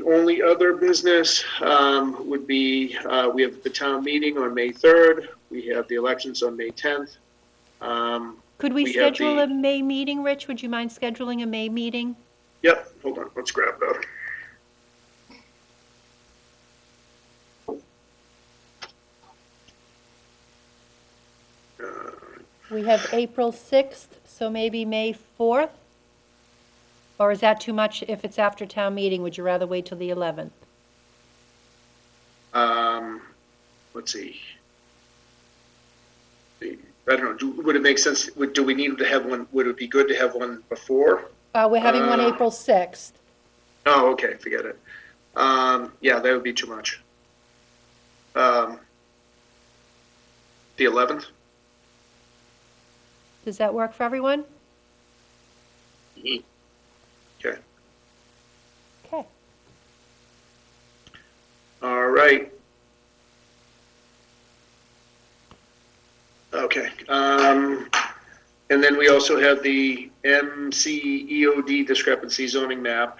[SPEAKER 1] only other business would be we have the town meeting on May 3rd. We have the elections on May 10th.
[SPEAKER 2] Could we
[SPEAKER 1] We have
[SPEAKER 2] schedule
[SPEAKER 1] the-
[SPEAKER 2] a May meeting, Rich? Would you mind scheduling a May meeting?
[SPEAKER 1] Yep, hold on, let's grab that.
[SPEAKER 2] We have April 6th, so maybe May 4th? Or is that too much if it's after town meeting? Would you rather wait till the 11th?
[SPEAKER 1] Let's see. I don't know, would it make sense, do we need to have one, would it be good to have one before?
[SPEAKER 2] We're having one April 6th.
[SPEAKER 1] Oh, okay, forget it. Yeah, that would be too much. The 11th?
[SPEAKER 2] Does that work for everyone?
[SPEAKER 1] Okay.
[SPEAKER 2] Okay.
[SPEAKER 1] All right. Okay. And then we also have the MCEOD discrepancy zoning map,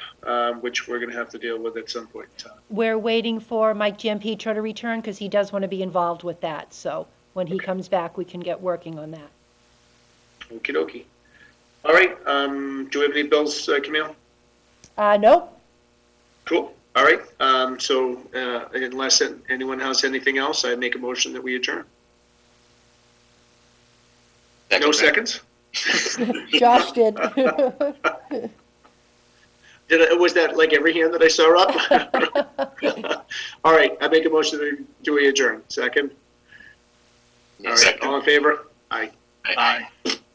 [SPEAKER 1] which we're going to have to deal with at some point in time.
[SPEAKER 2] We're waiting for Mike Giampietra to return because he does want to be involved with that. So when he comes back, we can get working on that.
[SPEAKER 1] Okie dokie. All right. Do we have any bills, Camille?
[SPEAKER 2] Nope.
[SPEAKER 1] Cool. All right. So unless anyone has anything else, I make a motion that we adjourn. No seconds?
[SPEAKER 2] Josh did.
[SPEAKER 1] Was that like every hand that I saw up? All right. I make a motion that we adjourn. Second? All right.
[SPEAKER 3] Second.
[SPEAKER 1] All in favor? Aye.
[SPEAKER 3] Aye.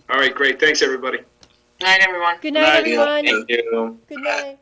[SPEAKER 1] All right. Great. Thanks, everybody.
[SPEAKER 4] Night, everyone.
[SPEAKER 2] Good night, everyone.
[SPEAKER 7] Thank you.
[SPEAKER 2] Good night.